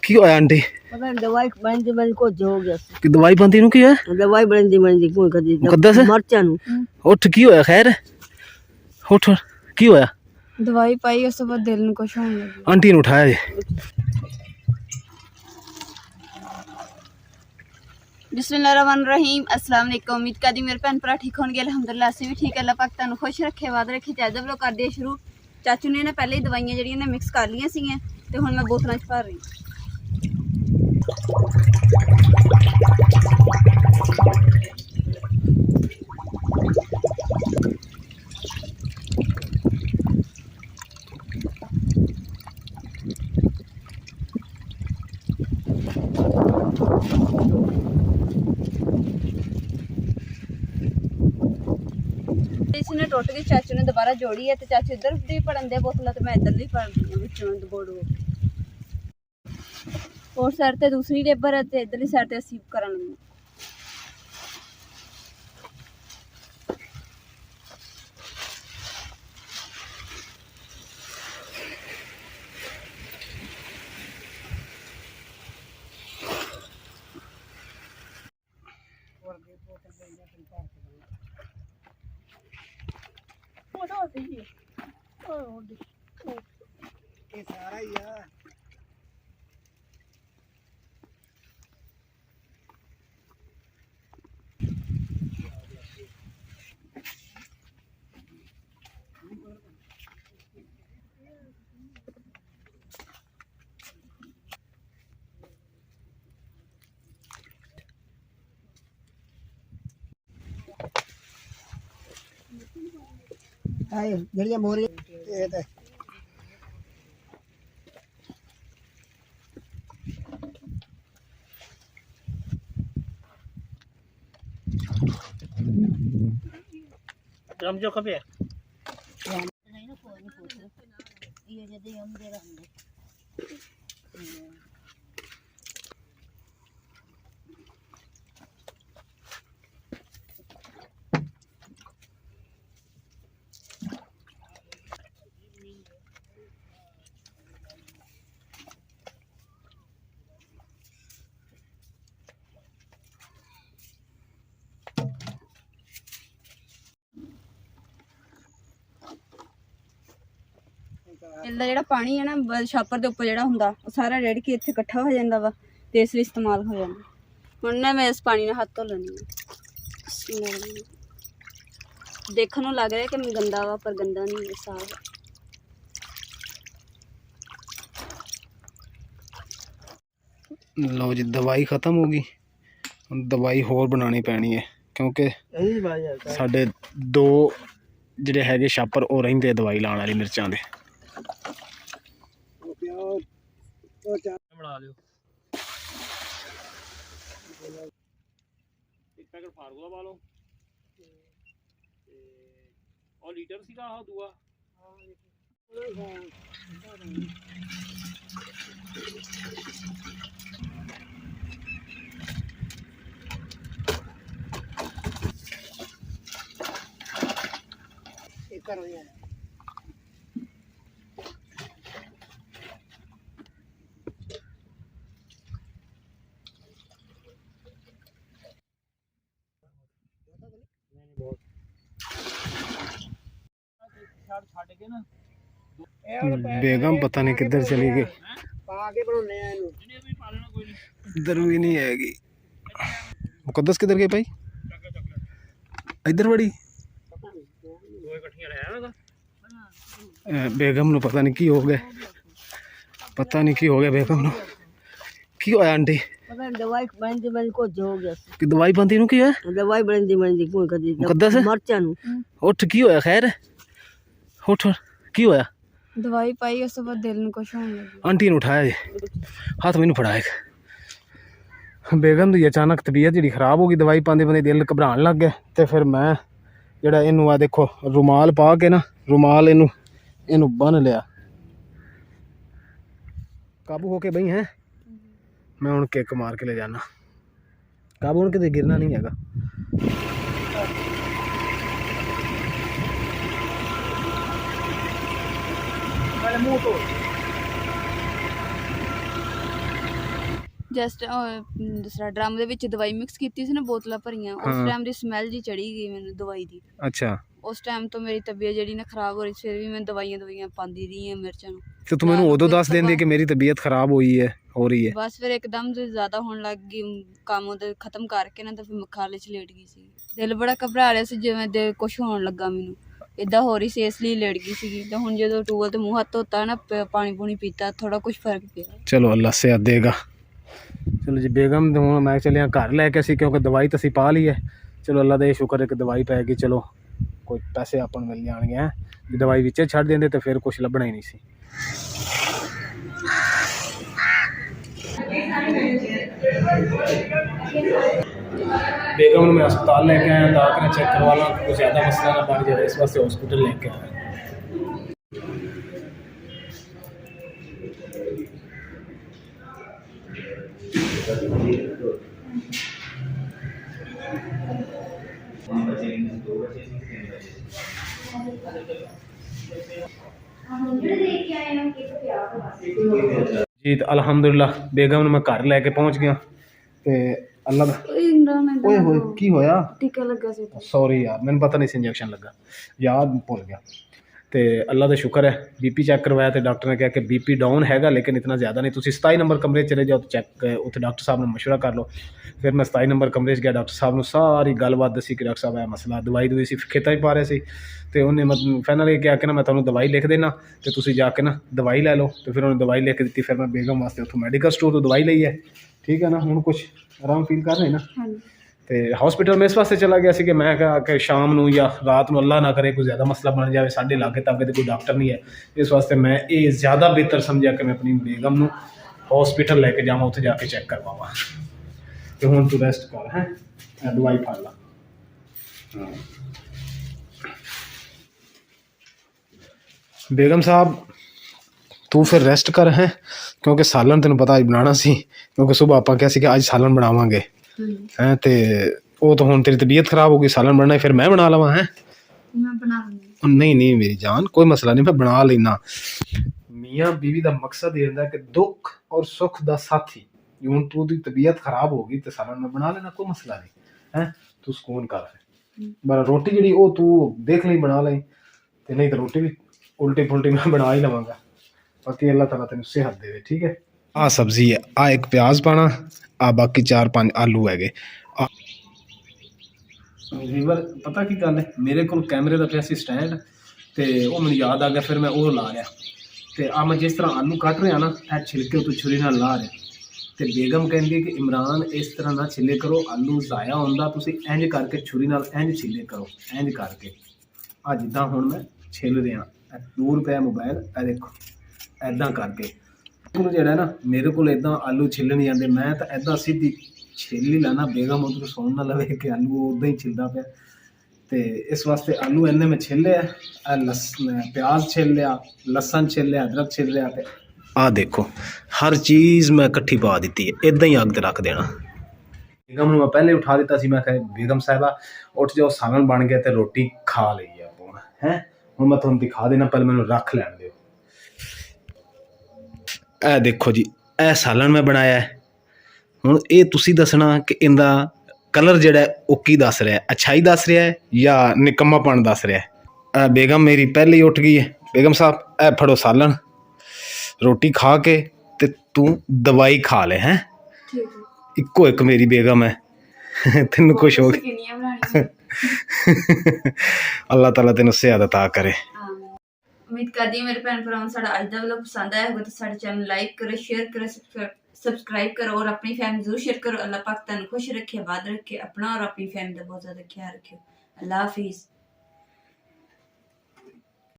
की होया आंटी? पता नहीं दवाई बनती बनती कुछ हो गया कि दवाई बनती नु की है? दवाई बनती बनती कोई कदी मुकद्दस है? मरचा नु उठ की होया खैर? उठ की होया? दवाई पाई उस तो बाद दिल में कुछ होने लगी। आंटी ने उठाया जी। बिस्मिल्लाहिर्रहमानिर्रहीम। अस्सलाम वालेकुम। उम्मीद करदी मेरे भैन भरा ठीक होणगे। अल्हम्दुलिल्लाह असीं भी ठीक। अल्लाह पाक तुहानूं खुश रखे, वाद रखे। ते अज्ज दा व्लॉग करदे शुरू। चाचू ने ना पहले ही दवाइयां ਜਿਹੜੀਆਂ ਨੇ ਮਿਕਸ ਕਰ ਲਈਆਂ ਸੀਗੀਆਂ ਤੇ ਹੁਣ ਮੈਂ ਬੋਤਲਾਂ 'ਚ ਭਰ ਰਹੀ। इसने टुट गई, चाचू ने दोबारा जोड़ी है। तो चाचू इधर भी पड़न दे बोतल, तो मैं इधर भी पड़ दी बिचों बोड़ और साइड ते दूसरी लेबर है, तो इधरली साइड ते असीं करन लगे। आए जड़ियां मोरी ये ते हम जो कभी नहीं ना कोई नहीं ये जदे हम दे रंदे ਇਹਦਾ ਜਿਹੜਾ ਪਾਣੀ ਹੈ ਨਾ ਛਾਪਰ ਦੇ ਉੱਪਰ ਜਿਹੜਾ ਹੁੰਦਾ ਉਹ ਸਾਰਾ ਰੇੜ ਕੇ ਇੱਥੇ ਇਕੱਠਾ ਹੋ ਜਾਂਦਾ ਵਾ ਤੇ ਇਸ ਲਈ ਇਸਤੇਮਾਲ ਹੋ ਜਾਂਦਾ। ਹੁਣ ਨਾ ਮੈਂ ਇਸ ਪਾਣੀ ਨਾਲ ਹੱਥ ਧੋ ਲੈਂਦੀ ਹਾਂ। ਦੇਖਣ ਨੂੰ ਲੱਗ ਰਿਹਾ ਕਿ ਗੰਦਾ ਵਾ, ਪਰ ਗੰਦਾ ਨਹੀਂ ਹੈ, ਸਾਫ਼ ਹੈ। लो जी दवाई खत्म हो गई, दवाई होर बनानी पैनी है क्योंकि साढ़े दो ਜਿਹੜੇ ਹੈਗੇ ਛਾਪਰ ਉਹ ਰਹਿੰਦੇ ਦਵਾਈ ਲਾਉਣ ਵਾਲੀ ਮਿਰਚਾਂ ਦੇ। ਬਣਾ ਲਿਓ ਇੱਕ ਪੈਕਟ ਫਾਰਮੂਲਾ ਪਾ ਲਓ ਤੇ ਉਹ ਲੀਟਰ ਸੀਗਾ ਆਹ ਦੂਆ करो यार बेगम पता नहीं किधर चली गई, पाके बनाने हैं इनु इधर भी नहीं आएगी। मुकद्दस किधर गई भाई? इधर बड़ी बेगम नु पता नहीं की हो गया, पता नहीं की हो गया बेगम नु की होया आंटी? पता नहीं दवाई बनती बनती कुछ हो गया कि दवाई बनती नु की है? दवाई बनती बनती कोई कदी मुकद्दस है? मरचा नु उठ की होया खैर? उठ की होया? दवाई पाई उस तो बाद दिल में कुछ होने लगी। आंटी ने उठाया जी, हाथ मैनू फड़ाया। बेगम की अचानक तबीयत जी खराब हो गई, दवाई पाते पाते दिल घबरान लग गया। तो फिर मैं जरा इनू आ देखो रुमाल पा के ना, रुमाल इनू इनू बन लिया, काबू होके बही है। मैं हूँ किक मार के ले जाना, काबू होने किते गिरना नहीं हैगा। ਜਸਟ ਦੂਸਰਾ ਡਰਮ ਦੇ ਵਿੱਚ ਦਵਾਈ ਮਿਕਸ ਕੀਤੀ ਸੀ ਨਾ, ਬੋਤਲਾਂ ਭਰੀਆਂ, ਉਸ ਹਾਂ। ਟਾਈਮ ਦੀ ਸਮੈਲ ਜੀ ਚੜੀ ਗਈ ਮੈਨੂੰ ਦਵਾਈ ਦੀ। ਅੱਛਾ ਉਸ ਟਾਈਮ ਤੋਂ ਮੇਰੀ ਤਬੀਅਤ ਜਿਹੜੀ ਨਾ ਖਰਾਬ ਹੋ ਰਹੀ ਸੀ, ਫਿਰ ਵੀ ਮੈਂ ਦਵਾਈਆਂ ਪਾਉਂਦੀ ਰਹੀ ਹਾਂ ਮਿਰਚਾਂ ਨੂੰ। ਤੇ ਤੂੰ ਮੈਨੂੰ ਉਦੋਂ ਦੱਸ ਦਿੰਦੀ ਕਿ ਮੇਰੀ ਤਬੀਅਤ ਖਰਾਬ ਹੋ ਰਹੀ ਹੈ। ਬਸ ਫਿਰ ਇੱਕਦਮ ਤੋਂ ਜ਼ਿਆਦਾ ਹੋਣ ਲੱਗ ਗਈ, ਕੰਮ ਉਹਦੇ ਖਤਮ ਕਰਕੇ ਨਾ ਤਾਂ ਫਿਰ ਮੈਂ ਖਾਲੇ 'ਚ ਲੇਟ ਗਈ ਸੀ। ਦਿਲ ਬੜਾ ਘਬਰਾ ਰਿਹਾ ਸੀ, ਜਿਵੇਂ ਦੇ ਕੁਛ ਹੋਣ ਲੱਗਾ ਮੈਨੂੰ, ਇਦਾਂ ਹੋ ਰਹੀ ਸੀ, ਇਸ ਲਈ ਲੇਟ ਗਈ ਸੀਗੀ। ਤੇ ਹੁਣ ਜਦੋਂ ਟੂਵਲ ਤੇ ਮੂੰਹ ਹੱਥ ਧੋਤਾ ਨਾ, ਪਾਣੀ ਪੂਣੀ ਪੀਤਾ, ਥੋੜਾ ਕੁਛ ਫਰਕ ਪਿਆ। ਚਲੋ ਅੱਲਾ ਸਿਹਤ ਦੇਗਾ। ਚਲੋ ਜੀ ਬੇਗਮ ਹੁਣ ਮੈਂ ਚੱਲਿਆ ਘਰ ਲੈ ਕੇ ਅਸੀਂ, ਕਿਉਂਕਿ ਦਵਾਈ ਤਾਂ ਅਸੀਂ ਪਾ ਲਈ ਹੈ। ਚਲੋ ਅੱਲਾ ਦਾ ਇਹ ਸ਼ੁਕਰ ਹੈ ਕਿ ਦਵਾਈ ਪੈ ਗਈ। ਚਲੋ ਕੋਈ ਪੈਸੇ ਆਪਾਂ ਨੂੰ ਮਿਲ ਜਾਣਗੇ ਹੈ। ਜੇ ਦਵਾਈ ਵਿੱਚੇ ਛੱਡ ਦਿੰਦੇ ਤਾਂ ਫਿਰ ਕੁਛ ਲੱਭਣਾ ਹੀ ਨਹੀਂ ਸੀ। बेगम ਨੂੰ मैं अस्पताल लेके आया ताकि चेक करवा ला, कुछ ज़्यादा मसला ना बन जाए, इस वास्ते हॉस्पिटल लेके आया। जी तो अलहमदुलिल्लाह बेगम ਨੂੰ मैं घर लैके पहुँच गया। तो अल्लाह ਦਾ ਓਏ ਹੋਏ ਕੀ ਹੋਇਆ? ਟੀਕਾ ਲੱਗਾ ਸੀ। ਸੌਰੀ ਯਾਰ, ਮੈਨੂੰ ਪਤਾ ਨਹੀਂ ਸੀ ਇੰਜੈਕਸ਼ਨ ਲੱਗਾ, ਯਾਦ ਭੁੱਲ ਗਿਆ। ਤੇ ਅੱਲਾ ਦਾ ਸ਼ੁਕਰ ਹੈ ਬੀਪੀ ਚੈੱਕ ਕਰਵਾਇਆ ਤੇ ਡਾਕਟਰ ਨੇ ਕਿਹਾ ਕਿ ਬੀਪੀ ਡਾਊਨ ਹੈਗਾ, ਲੇਕਿਨ ਇਤਨਾ ਜ਼ਿਆਦਾ ਨਹੀਂ। ਤੁਸੀਂ 27 ਨੰਬਰ ਕਮਰੇ 'ਚ ਚਲੇ ਜਾਓ, ਚੈੱਕ ਉੱਥੇ ਡਾਕਟਰ ਸਾਹਿਬ ਨਾਲ ਮਸ਼ਵਰਾ ਕਰ ਲਓ। ਫਿਰ ਮੈਂ 27 ਨੰਬਰ ਕਮਰੇ 'ਚ ਗਿਆ, ਡਾਕਟਰ ਸਾਹਿਬ ਨੂੰ ਸਾਰੀ ਗੱਲਬਾਤ ਦੱਸੀ ਕਿ ਡਾਕਟਰ ਸਾਹਿਬ ਇਹ ਮਸਲਾ, ਦਵਾਈ ਸੀ ਖੇਤਾਂ 'ਚ ਪਾ ਰਹੇ ਸੀ। ਤੇ ਉਹਨੇ ਮਤਲਬ ਫਾਈਨਲ ਇਹ ਕਿਹਾ ਕਿ ਨਾ ਮੈਂ ਤੁਹਾਨੂੰ ਦਵਾਈ ਲਿਖ ਦੇਣਾ ਤੇ ਤੁਸੀਂ ਜਾ ਕੇ ਨਾ ਦਵਾਈ ਲੈ ਲਓ। ਤੇ ਫਿਰ ਉਹਨੇ ਦਵਾਈ ਲਿਖ ਕੇ ਦਿੱਤੀ। ਫਿਰ ਮੈਂ ਬੇਗਮ ਵਾਸਤੇ ਉੱਥੋਂ ਮੈਡੀਕਲ ਸਟੋਰ ਤੋਂ ਦਵਾਈ ਲਈ ਹੈ। ਠੀਕ ਹੈ ਨਾ, ਹੁਣ ਕੁਛ ਆਰਾਮ ਫੀਲ ਕਰ ਰਹੇ ਨਾ। ਤੇ ਹਸਪੀਟਲ ਮੈਂ ਇਸ ਵਾਸਤੇ ਚਲਾ ਗਿਆ ਸੀ ਕਿ ਮੈਂ ਕਿਹਾ ਕਿ ਸ਼ਾਮ ਨੂੰ ਜਾਂ ਰਾਤ ਨੂੰ ਅੱਲਾ ਨਾ ਕਰੇ ਕੋਈ ਜ਼ਿਆਦਾ ਮਸਲਾ ਬਣ ਜਾਵੇ, ਸਾਡੇ ਲਾਗੇ ਤਾਗੇ ਤੇ ਕੋਈ ਡਾਕਟਰ ਨਹੀਂ ਹੈ। ਇਸ ਵਾਸਤੇ ਮੈਂ ਇਹ ਜ਼ਿਆਦਾ ਬਿਹਤਰ ਸਮਝਿਆ ਕਿ ਮੈਂ ਆਪਣੀ ਬੇਗਮ ਨੂੰ ਹਸਪੀਟਲ ਲੈ ਕੇ ਜਾਵਾਂ, ਉੱਥੇ ਜਾ ਕੇ ਚੈੱਕ ਕਰਵਾਵਾਂ। ਤੇ ਹੁਣ ਤੂੰ ਰੈਸਟ ਕਰ ਹੈ, ਦਵਾਈ ਫੜ ਲਾ। बेगम साहब तू फिर रेस्ट कर है, क्योंकि सालन तेन पता अज बनाना सी, क्योंकि सुबह आप क्या कि अज सालन बनावांगे हैं। तो वो तो हुण तेरी तबीयत खराब हो गई, सालन बनना फिर मैं बना लवां है। नहीं नहीं मेरी जान, कोई मसला नहीं, मैं बना लेना। मियाँ बीवी का मकसद ये होंदा कि दुख और सुख का साथी। हुण तू दी तबीयत खराब हो गई तो सालन मैं बना लेना, कोई मसला नहीं है। तू सुकून कर, मेरा रोटी जी वो तू देख ली बना ली, तो नहीं तो रोटी भी उल्टी फुल्टी मैं बना ही लवांगा। बाकी अल्लाह ताला तेन सेहत दे। ठीक है, आ सब्जी है, आ एक प्याज पाना, आ बाकी 4-5 आलू है। वीवर पता की गल है, मेरे को कैमरे का पिया सी स्टैंड, तो वो मैंने याद आ गया, फिर मैं वो ला लिया। तो आ मैं जिस तरह आलू कट रहा ना, ए छिलके तो छुरी नाल ला रहा। तो बेगम कहती कि इमरान इस तरह ना छिले करो, आलू ज़ाया होंदा, तुसीं इंज करके छुरी नाल इंज छिले करो, इंज करके। आ जिद्दां हुण मैं छिल रहा, दूर पे मोबाइल, ए देखो ऐदा करके। जो ना मेरे को इदा आलू छिलने नहीं आते, मैं तो ऐदा सीधी छिल ही लाना, बेगम उधर सुन ना लवे कि आलू उदा ही छिलता पे। तो इस वास्ते आलू इन्ने में छिल लिया, प्याज छिल लिया, लसन छिल लिया, अदरक छिल लिया। आ देखो हर चीज़ मैं इकट्ठी पा दी है, इदा ही अग रख देना। बेगम मैं पहले उठा दिता सी, मैं बेगम साहिबा उठ जाओ, सालन बन गया तो रोटी खा ली है। ਹੁਣ मैं ਤੁਹਾਨੂੰ दिखा देना, पहले मैंने रख लैन दो। ए देखो जी, ए सालन मैं बनाया है। ਹੁਣ ਇਹ ਤੁਸੀਂ ਦੱਸਣਾ ਕਿ ਇਹਦਾ ਕਲਰ ਜਿਹੜਾ ਉਹ ਕੀ ਦੱਸ ਰਿਹਾ, ਅੱਛਾਈ ਦੱਸ ਰਿਹਾ ਹੈ ਜਾਂ ਨਿਕੰਮਾਪਣ ਦੱਸ ਰਿਹਾ ਹੈ। बेगम मेरी पहले ही उठ गई है। बेगम साहब ए फड़ो सालन, रोटी खा के ते तू दवाई खा ले हैं। इक्को एक मेरी बेगम है, तेन खुश हो गई। अल्लाह ताला तेन सेहत अता करे। उम्मीद करती हूँ मेरे भैन भरावां साड़ा अज दा व्लॉग पसंद आया होगा तो साडे चैनल लाइक करो, शेयर करो, सब्सक्राइब करो और अपनी फैमिली जरूर शेयर करो। अल्लाह पाक तुहानू खुश रखे, आबाद रखे, अपना और अपनी फैमिली का बहुत ज़्यादा ख्याल रखियो। अल्लाह हाफिज़।